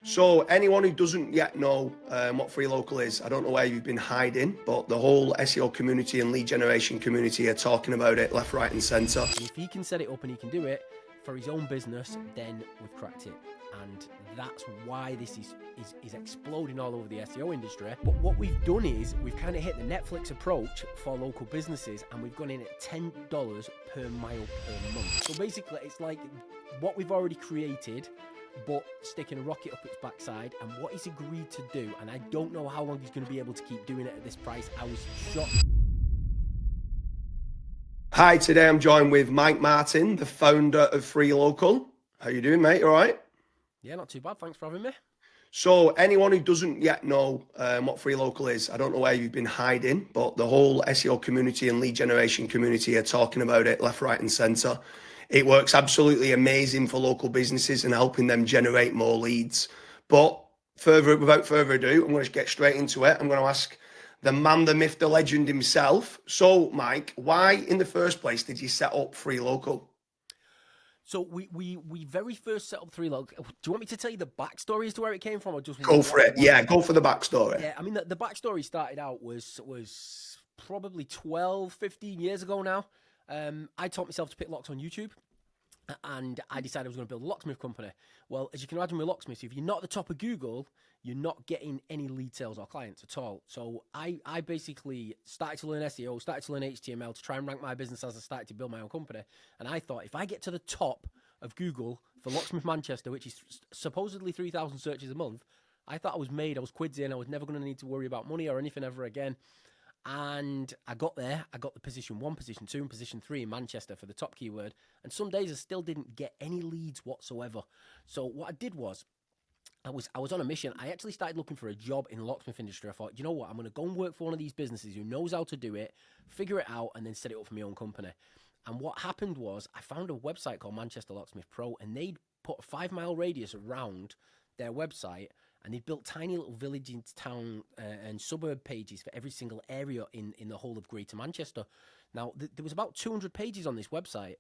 So anyone who doesn't yet know what 3Local is, I don't know where you've been hiding, but the whole SEO community and lead generation community are talking about it left, right and centre. And if he can set it up and he can do it for his own business, then we've cracked it. And that's why this is exploding all over the SEO industry. But what we've done is we've kind of hit the Netflix approach for local businesses, and we've gone in at $10 per mile per month. So basically it's like what we've already created, but sticking a rocket up its backside, and what he's agreed to do, and I don't know how long he's going to be able to keep doing it at this price. I was shocked. Hi, today I'm joined with Mike Martin, the founder of 3Local. How you doing, mate? You all right? Yeah, not too bad. Thanks for having me. So anyone who doesn't yet know what 3Local is, I don't know where you've been hiding, but the whole SEO community and lead generation community are talking about it left, right and centre. It works absolutely amazing for local businesses and helping them generate more leads. But without further ado, I'm going to get straight into it. I'm going to ask the man, the myth, the legend himself. So, Mike, why in the first place did you set up 3Local? So we very first set up 3Local. Do you want me to tell you the backstory as to where it came from, or just go for it? Yeah, go for the backstory. Yeah, I mean the backstory started out was probably 12, 15 years ago now. I taught myself to pick locks on YouTube, and I decided I was going to build a locksmith company. Well, as you can imagine with locksmiths, if you're not at the top of Google, you're not getting any lead sales or clients at all. So I basically started to learn SEO, started to learn HTML to try and rank my business as I started to build my own company. And I thought, if I get to the top of Google for Locksmith Manchester, which is supposedly 3,000 searches a month, I thought I was made. I was quids in. I was never going to need to worry about money or anything ever again. And I got there. I got the position 1, position 2, and position 3 in Manchester for the top keyword. And some days I still didn't get any leads whatsoever. So what I did was, I was on a mission. I actually started looking for a job in the locksmith industry. I thought, you know what, I'm going to go and work for one of these businesses who knows how to do it, figure it out, and then set it up for my own company. And what happened was I found a website called Manchester Locksmith Pro, and they'd put a 5-mile radius around their website, and they built tiny little village and town and suburb pages for every single area in the whole of Greater Manchester. Now, there was about 200 pages on this website.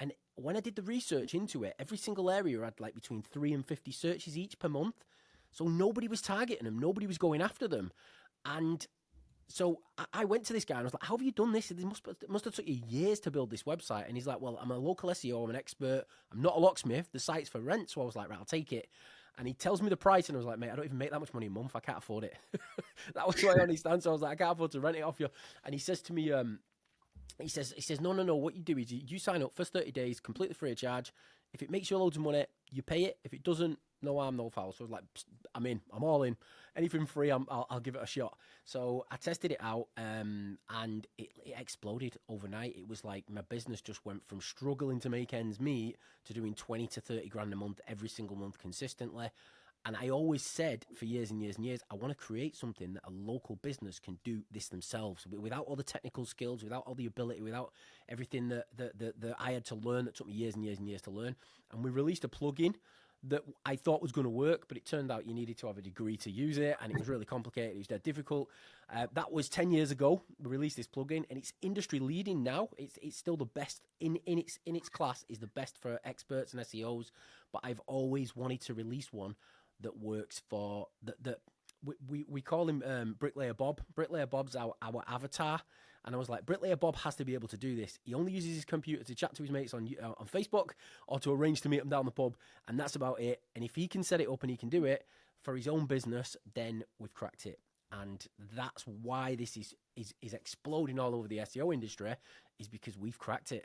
And when I did the research into it, every single area had like between 3 and 50 searches each per month. So nobody was targeting them. Nobody was going after them. And so I went to this guy and I was like, how have you done this? It must have took you years to build this website. And he's like, well, I'm a local SEO. I'm an expert. I'm not a locksmith. The site's for rent. So I was like, right, I'll take it. And he tells me the price, and I was like, mate, I don't even make that much money a month. I can't afford it. That was my only stance. So I was like, I can't afford to rent it off you. And he says to me, he says, no. What you do is you sign up for 30 days, completely free of charge. If it makes you loads of money, you pay it. If it doesn't, no harm, no foul. So I was like, I'm in. I'm all in. Anything free, I'll give it a shot. So I tested it out, and it exploded overnight. It was like my business just went from struggling to make ends meet to doing 20 to 30 grand a month every single month consistently. And I always said for years and years and years, I want to create something that a local business can do this themselves without all the technical skills, without all the ability, without everything that I had to learn that took me years and years and years to learn. And we released a plugin that I thought was going to work, but it turned out you needed to have a degree to use it, and it was really complicated. It was dead difficult. That was 10 years ago. We released this plugin, and it's industry leading now. It's still the best in its class. Is the best for experts and SEOs. But I've always wanted to release one that works for that. We call him Bricklayer Bob. Bricklayer Bob's our avatar. And I was like, Bricklayer Bob has to be able to do this. He only uses his computer to chat to his mates on Facebook or to arrange to meet them down the pub. And that's about it. And if he can set it up and he can do it for his own business, then we've cracked it. And that's why this is exploding all over the SEO industry, is because we've cracked it.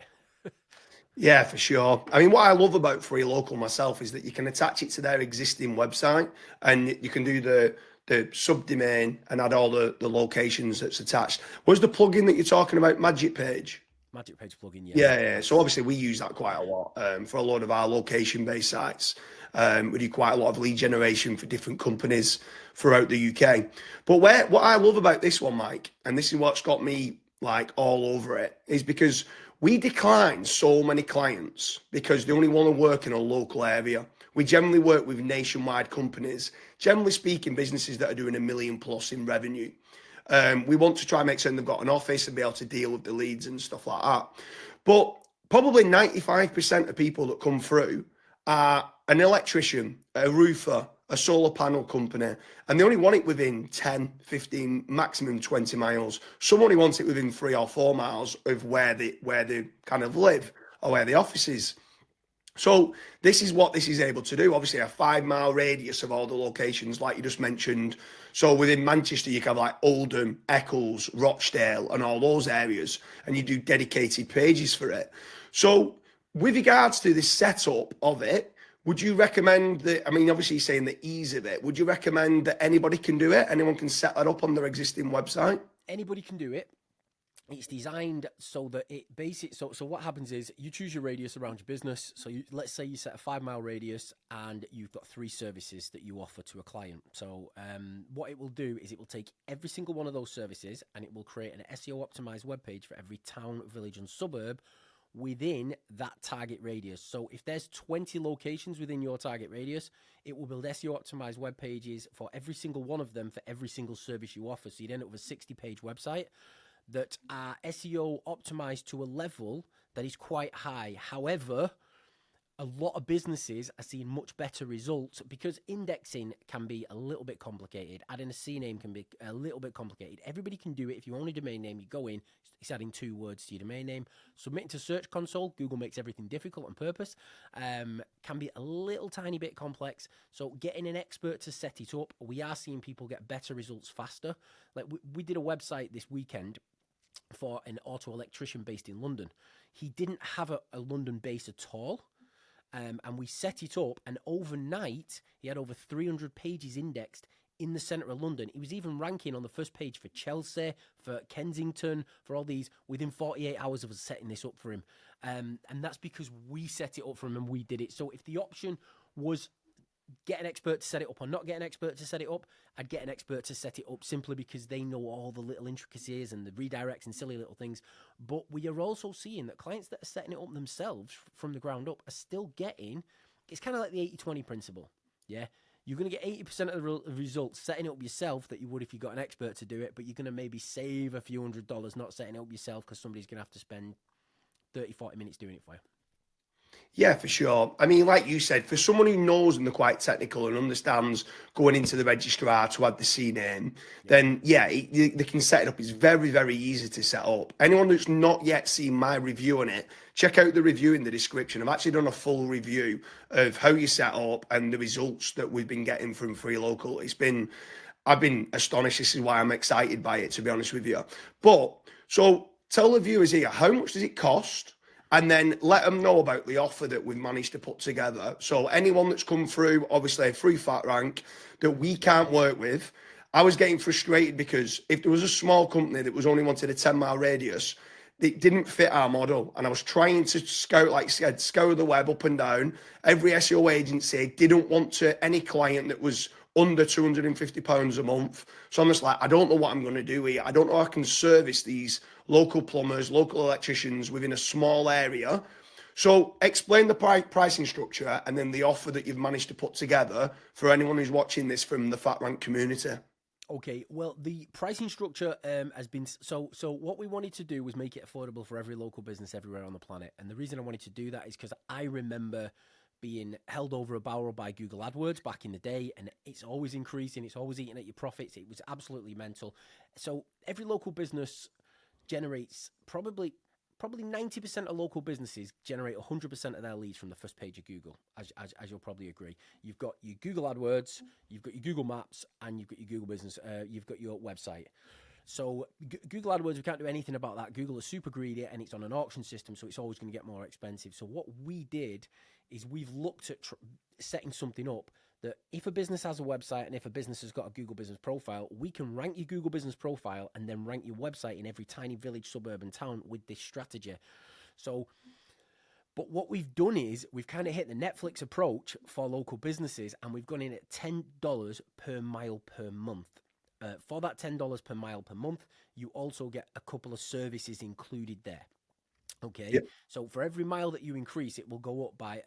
Yeah, for sure. I mean, what I love about 3Local myself is that you can attach it to their existing website, and you can do the subdomain and add all the locations that's attached. Was the plugin that you're talking about Magic Page? Magic Page plugin, yeah. Yeah. So obviously we use that quite a lot for a lot of our location-based sites. We do quite a lot of lead generation for different companies throughout the UK. But what I love about this one, Mike, and this is what's got me like all over it, is because we decline so many clients because they only want to work in a local area. We generally work with nationwide companies, generally speaking, businesses that are doing $1 million+ in revenue. We want to try and make certain they've got an office and be able to deal with the leads and stuff like that. But probably 95% of people that come through are an electrician, a roofer, a solar panel company, and they only want it within 10, 15, maximum 20 miles. Some only want it within 3 or 4 miles of where they kind of live or where the office is. So this is what this is able to do. Obviously, a 5 mile radius of all the locations, like you just mentioned. So within Manchester, you can have like Oldham, Eccles, Rochdale, and all those areas, and you do dedicated pages for it. So with regards to the setup of it, would you recommend that? I mean, obviously, you're saying the ease of it. Would you recommend that anybody can do it? Anyone can set that up on their existing website? Anybody can do it. It's designed so that it so what happens is you choose your radius around your business. So let's say you set a 5 mile radius and you've got 3 services that you offer to a client. So what it will do is it will take every single one of those services and it will create an SEO optimized webpage for every town, village and suburb within that target radius. So if there's 20 locations within your target radius, it will build SEO optimized web pages for every single one of them for every single service you offer. So you'd end up with a 60-page website that are SEO optimized to a level that is quite high. However, a lot of businesses are seeing much better results because indexing can be a little bit complicated. Adding a CNAME can be a little bit complicated. Everybody can do it. If you own a domain name, you go in, it's adding 2 words to your domain name. Submitting to Search Console, Google makes everything difficult on purpose. Can be a little tiny bit complex. So getting an expert to set it up, we are seeing people get better results faster. Like we did a website this weekend for an auto electrician based in London. He didn't have a London base at all. And we set it up, and overnight he had over 300 pages indexed in the centre of London. He was even ranking on the first page for Chelsea, for Kensington, for all these within 48 hours of us setting this up for him. And that's because we set it up for him and we did it. So if the option was get an expert to set it up or not get an expert to set it up, I'd get an expert to set it up simply because they know all the little intricacies and the redirects and silly little things. But we are also seeing that clients that are setting it up themselves from the ground up are still getting, it's kind of like the 80-20 principle. Yeah. You're going to get 80% of the results setting it up yourself that you would if you got an expert to do it, but you're going to maybe save a few $100s not setting it up yourself because somebody's going to have to spend 30, 40 minutes doing it for you. Yeah, for sure. I mean, like you said, for someone who knows and they're quite technical and understands going into the registrar to add the CNAME, then yeah, they can set it up. It's very, very easy to set up. Anyone that's not yet seen my review on it, check out the review in the description. I've actually done a full review of how you set up and the results that we've been getting from 3Local. I've been astonished. This is why I'm excited by it, to be honest with you. But so tell the viewers here, how much does it cost? And then let them know about the offer that we've managed to put together. So anyone that's come through, obviously through Fat Rank, that we can't work with, I was getting frustrated because if there was a small company that was only wanted a 10-mile radius, it didn't fit our model. And I was trying to scout, like I said, scour the web up and down. Every SEO agency didn't want to any client that was under £250 a month. So I'm just like, I don't know what I'm going to do here. I don't know how I can service these local plumbers, local electricians within a small area. So explain the pricing structure and then the offer that you've managed to put together for anyone who's watching this from the Fat Rank community. Okay, well, the pricing structure has been so what we wanted to do was make it affordable for every local business everywhere on the planet. And the reason I wanted to do that is because I remember being held over a barrel by Google AdWords back in the day, and it's always increasing, it's always eating at your profits. It was absolutely mental. So every local business generates probably 90% of local businesses generate 100% of their leads from the first page of Google, as you'll probably agree. You've got your Google AdWords, you've got your Google Maps, and you've got your Google Business, you've got your website. So Google AdWords, we can't do anything about that. Google is super greedy and it's on an auction system, so it's always going to get more expensive. So what we did is we've looked at setting something up that if a business has a website and if a business has got a Google Business Profile, we can rank your Google Business Profile and then rank your website in every tiny village, suburb and town with this strategy. So, but what we've done is we've kind of hit the Netflix approach for local businesses, and we've gone in at $10 per mile per month. For that $10 per mile per month, you also get a couple of services included there. Okay, yep. So for every mile that you increase, it will go up by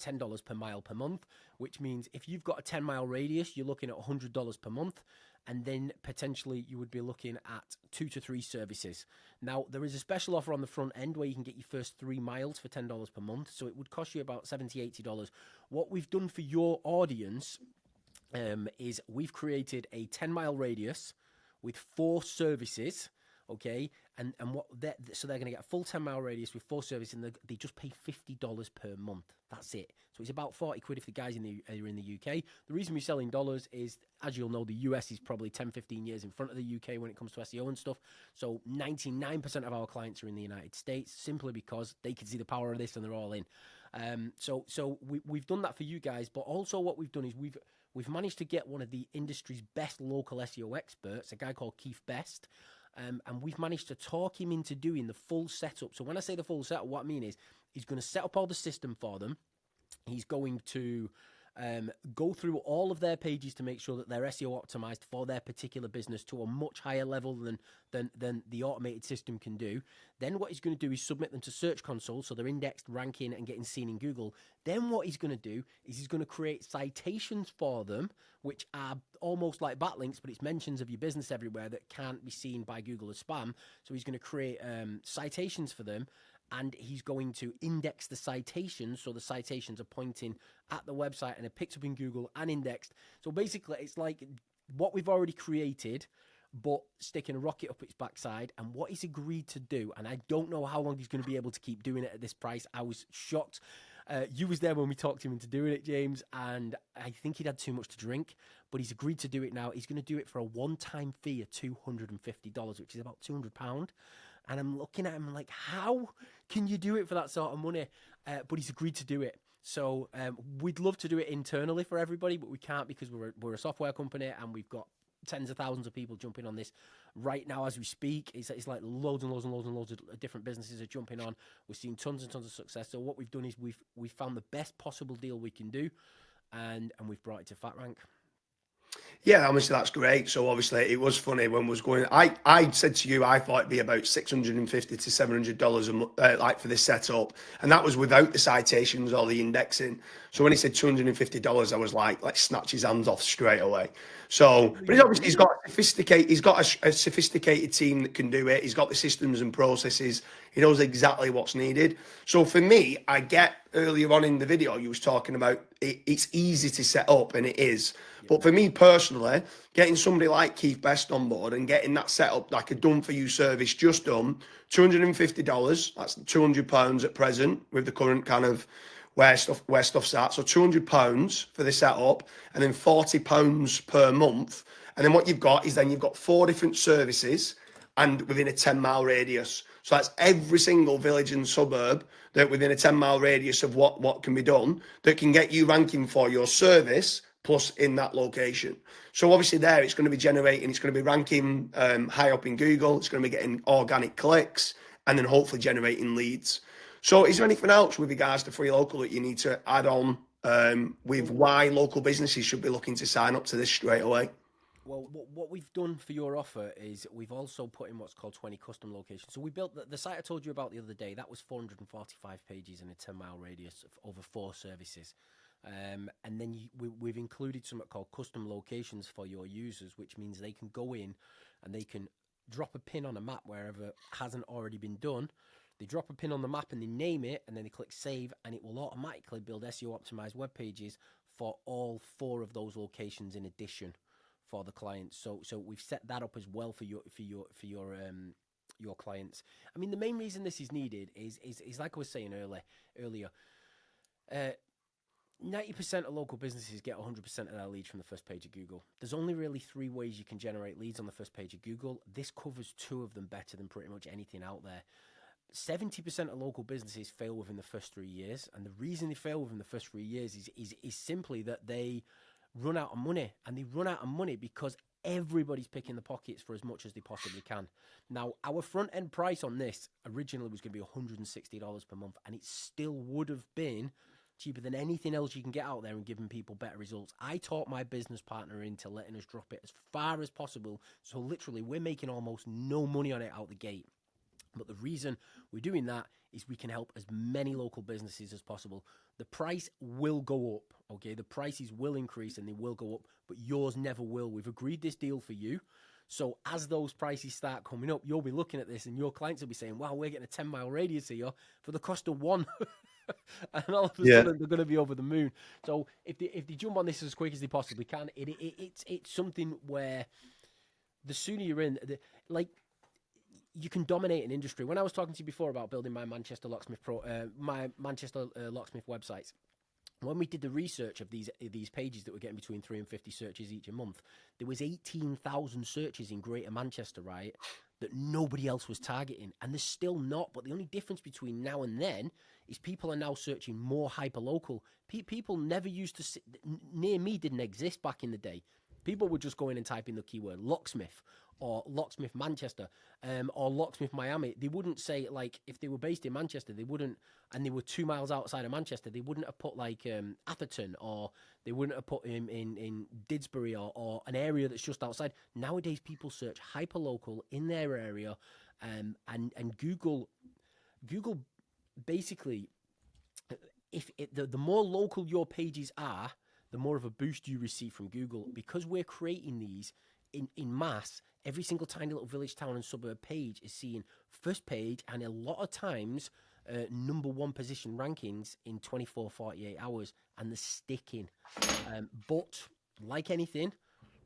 $10 per mile per month, which means if you've got a 10-mile radius, you're looking at $100 per month, and then potentially you would be looking at 2 to 3 services. Now, there is a special offer on the front end where you can get your first 3 miles for $10 per month, so it would cost you about $70, $80. What we've done for your audience is we've created a 10-mile radius with 4 services, okay? And what so they're going to get a full 10-mile radius with 4 services, and they just pay $50 per month. That's it. So it's about 40 quid if the guys are in the UK. The reason we sell in dollars is, as you'll know, the US is probably 10, 15 years in front of the UK when it comes to SEO and stuff. So 99% of our clients are in the United States, simply because they can see the power of this and they're all in. So we've done that for you guys, but also what we've done is we've managed to get one of the industry's best local SEO experts, a guy called Keith Best, and we've managed to talk him into doing the full setup. So when I say the full setup, what I mean is he's going to set up all the system for them. He's going to go through all of their pages to make sure that they're SEO optimized for their particular business to a much higher level than the automated system can do. Then what he's going to do is submit them to Search Console, so they're indexed, ranking, and getting seen in Google. Then what he's going to do is he's going to create citations for them, which are almost like backlinks, but it's mentions of your business everywhere that can't be seen by Google as spam. So he's going to create citations for them, and he's going to index the citations, so the citations are pointing at the website and it picks up in Google and indexed. So basically it's like what we've already created, but sticking a rocket up its backside. And what he's agreed to do, and I don't know how long he's going to be able to keep doing it at this price. I was shocked. You was there when we talked him into doing it, James, and I think he'd had too much to drink, but he's agreed to do it now. He's going to do it for a one-time fee of $250, which is about £200. And I'm looking at him like, how can you do it for that sort of money? But he's agreed to do it. So we'd love to do it internally for everybody, but we can't because we're a software company and we've got tens of thousands of people jumping on this right now as we speak. It's like loads and loads and loads and loads of different businesses are jumping on. We're seeing tons and tons of success. So what we've done is we've found the best possible deal we can do, and we've brought it to FatRank. Yeah, honestly, that's great. So obviously, it was funny when we was going. I said to you, I thought it'd be about $650 to $700 a month, like for this setup, and that was without the citations or the indexing. So when he said $250, I was like, let's snatch his hands off straight away. So, but he's got a sophisticated team that can do it. He's got the systems and processes. He knows exactly what's needed. So for me, I get earlier on in the video, you was talking about it's easy to set up, and it is. But for me personally, getting somebody like Keith Best on board and getting that set up like a done-for-you service, just done, $250, that's £200 at present with the current kind of where stuff's at. So £200 for the setup, and then £40 per month. And then what you've got is then you've got 4 different services and within a 10-mile radius. So that's every single village and suburb that within a 10-mile radius of what can be done that can get you ranking for your service plus in that location. So obviously there it's going to be generating, it's going to be ranking high up in Google, it's going to be getting organic clicks, and then hopefully generating leads. So is there anything else with regards to 3Local that you need to add on with why local businesses should be looking to sign up to this straight away? Well, what we've done for your offer is we've also put in what's called 20 custom locations. So we built the site I told you about the other day. That was 445 pages in a 10-mile radius of over 4 services. And then we've included something called custom locations for your users, which means they can go in and they can drop a pin on a map wherever it hasn't already been done. They drop a pin on the map and they name it, and then they click save, and it will automatically build SEO optimized web pages for all 4 of those locations in addition for the clients. So we've set that up as well for your clients. I mean, the main reason this is needed is like I was saying earlier. 90% of local businesses get 100% of their leads from the first page of Google. There's only really 3 ways you can generate leads on the first page of Google. This covers 2 of them better than pretty much anything out there. 70% of local businesses fail within the first 3 years, and the reason they fail within the first 3 years is simply that they run out of money, and they run out of money because everybody's picking the pockets for as much as they possibly can. Now, our front end price on this originally was going to be $160 per month, and it still would have been cheaper than anything else you can get out there and giving people better results. I talked my business partner into letting us drop it as far as possible, so literally we're making almost no money on it out the gate. But the reason we're doing that is we can help as many local businesses as possible. The price will go up, okay? The prices will increase and they will go up, but yours never will. We've agreed this deal for you. So as those prices start coming up, you'll be looking at this and your clients will be saying, wow, we're getting a 10-mile radius here for the cost of one. and all of a Yeah. sudden they're going to be over the moon. So if they jump on this as quick as they possibly can, it's something where the sooner you're in, like you can dominate an industry. When I was talking to you before about building my Manchester locksmith websites, when we did the research of these pages that were getting between 3 and 50 searches each a month, there was 18,000 searches in Greater Manchester, right, that nobody else was targeting, and there's still not. But the only difference between now and then is people are now searching more hyperlocal. People never used to near me didn't exist back in the day. People would just go in and type in the keyword locksmith or locksmith Manchester, or locksmith Miami. They wouldn't say, like, if they were based in Manchester, they wouldn't, and they were 2 miles outside of Manchester, they wouldn't have put like Atherton, or they wouldn't have put him in Didsbury or an area that's just outside. Nowadays, people search hyperlocal in their area, and Google basically, the more local your pages are, the more of a boost you receive from Google, because we're creating these in mass. Every single tiny little village, town, and suburb page is seeing first page, and a lot of times number one position rankings in 24, 48 hours, and they're sticking. But like anything,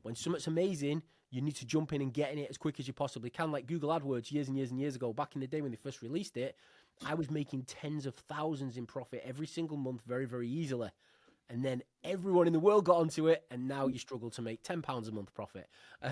when something's amazing, you need to jump in and get in it as quick as you possibly can. Like Google AdWords years and years and years ago, back in the day when they first released it, I was making tens of thousands in profit every single month very, very easily. And then everyone in the world got onto it, and now you struggle to make £10 a month profit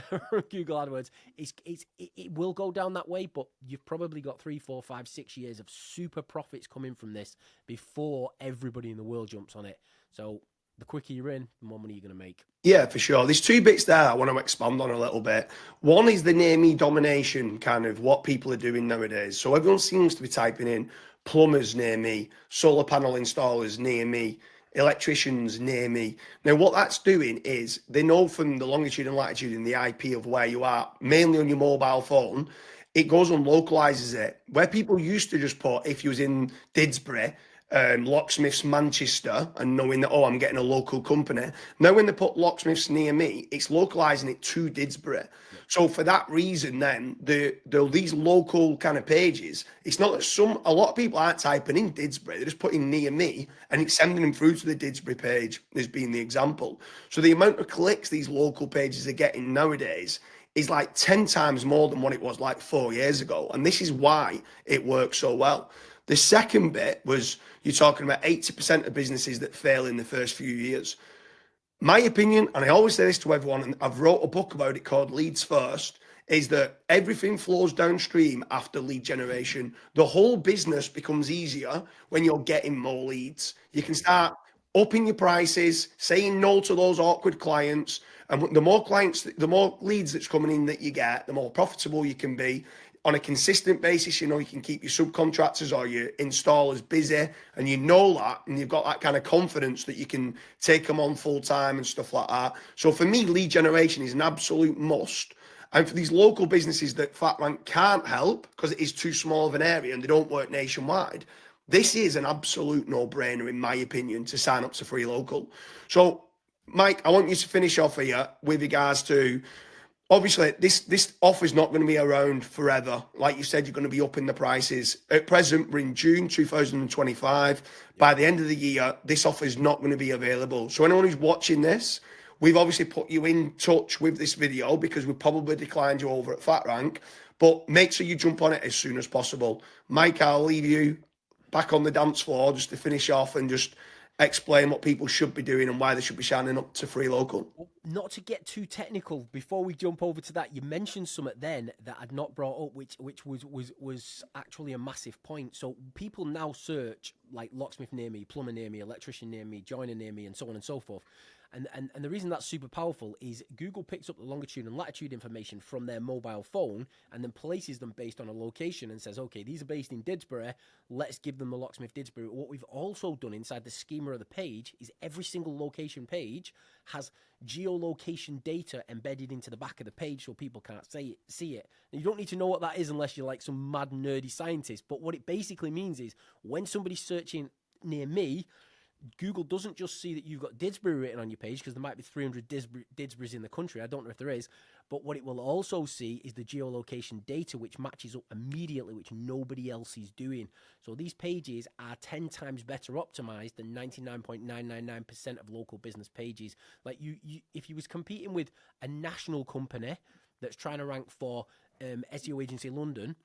from Google AdWords. It will go down that way, but you've probably got 3, 4, 5, 6 years of super profits coming from this before everybody in the world jumps on it. So the quicker you're in, the more money you're going to make. Yeah, for sure. There's 2 bits there I want to expand on a little bit. One is the near me domination, kind of what people are doing nowadays. So everyone seems to be typing in plumbers near me, solar panel installers near me, electricians near me. Now, what that's doing is they know from the longitude and latitude and the IP of where you are, mainly on your mobile phone, it goes and localizes it. Where people used to just put, if you was in Didsbury, locksmiths Manchester, and knowing that, oh, I'm getting a local company. Now, when they put locksmiths near me, it's localizing it to Didsbury. So for that reason, then these local kind of pages, it's not that a lot of people aren't typing in Didsbury, they're just putting near me, and it's sending them through to the Didsbury page as being the example. So the amount of clicks these local pages are getting nowadays is like 10 times more than what it was like 4 years ago. And this is why it works so well. The second bit was you're talking about 80% of businesses that fail in the first few years. My opinion, and I always say this to everyone, and I've wrote a book about it called Leads First, is that everything flows downstream after lead generation. The whole business becomes easier when you're getting more leads. You can start upping your prices, saying no to those awkward clients, and the more clients, the more leads that's coming in that you get, the more profitable you can be. On a consistent basis, you know, you can keep your subcontractors or your installers busy, and you know that, and you've got that kind of confidence that you can take them on full time and stuff like that. So for me, lead generation is an absolute must. And for these local businesses that FatRank can't help because it is too small of an area and they don't work nationwide, this is an absolute no-brainer, in my opinion, to sign up to 3Local. So, Mike, I want you to finish off here with regards to, obviously, this offer is not going to be around forever. Like you said, you're going to be upping the prices. At present, we're in June 2025. By the end of the year, this offer is not going to be available. So anyone who's watching this, we've obviously put you in touch with this video because we probably declined you over at FatRank. But make sure you jump on it as soon as possible. Mike, I'll leave you back on the dance floor just to finish off and just explain what people should be doing and why they should be signing up to 3Local. Not to get too technical, before we jump over to that, you mentioned something then that I'd not brought up, which was actually a massive point. So people now search like locksmith near me, plumber near me, electrician near me, joiner near me, and so on and so forth. And the reason that's super powerful is Google picks up the longitude and latitude information from their mobile phone and then places them based on a location and says, okay, these are based in Didsbury, let's give them the locksmith Didsbury. What we've also done inside the schema of the page is every single location page has geolocation data embedded into the back of the page so people can't see it. Now, you don't need to know what that is unless you're like some mad nerdy scientist, but what it basically means is when somebody's searching near me, Google doesn't just see that you've got Didsbury written on your page, because there might be 300 Didsburys in the country. I don't know if there is. But what it will also see is the geolocation data, which matches up immediately, which nobody else is doing. So these pages are 10 times better optimized than 99.999% of local business pages. Like if you was competing with a national company that's trying to rank for SEO Agency London,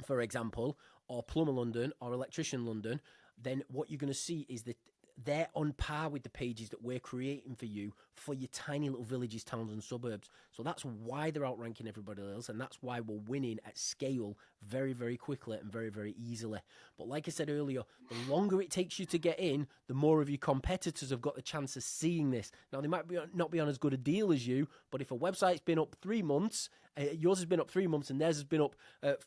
for example, or Plumber London or Electrician London, then what you're going to see is that they're on par with the pages that we're creating for you for your tiny little villages, towns and suburbs. So that's why they're outranking everybody else, and that's why we're winning at scale very, very quickly and very, very easily. But like I said earlier, the longer it takes you to get in, the more of your competitors have got the chance of seeing this. Now, they might not be on as good a deal as you, but if a website's been up 3 months, yours has been up 3 months and theirs has been up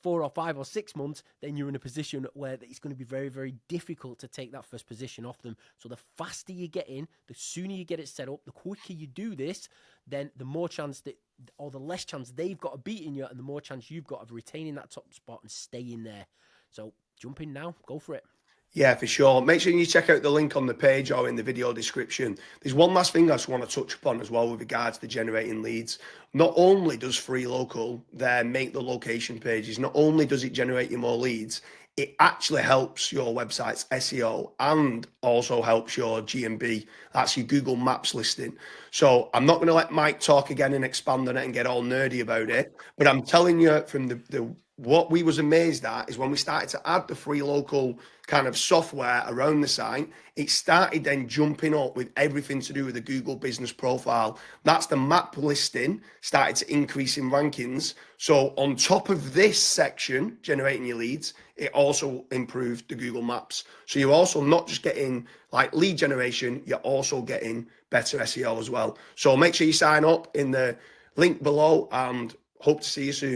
4 or 5 or 6 months, then you're in a position where it's going to be very, very difficult to take that first position off them. So the faster you get in, the sooner you get it set up, the quicker you do this, then the more chance that, or the less chance they've got of beating you, and the more chance you've got of retaining that top spot and staying there. So jump in now, go for it. Yeah, for sure. Make sure you check out the link on the page or in the video description. There's one last thing I just want to touch upon as well with regards to generating leads. Not only does 3Local there make the location pages, not only does it generate you more leads, it actually helps your website's SEO and also helps your GMB. That's your Google Maps listing. So I'm not going to let Mike talk again and expand on it and get all nerdy about it. But I'm telling you from the what we was amazed at is when we started to add the 3Local kind of software around the site, it started then jumping up with everything to do with the Google business profile. That's the map listing started to increase in rankings. So on top of this section, generating your leads, it also improved the Google Maps. So you're also not just getting like lead generation, you're also getting better SEO as well. So make sure you sign up in the link below and hope to see you soon.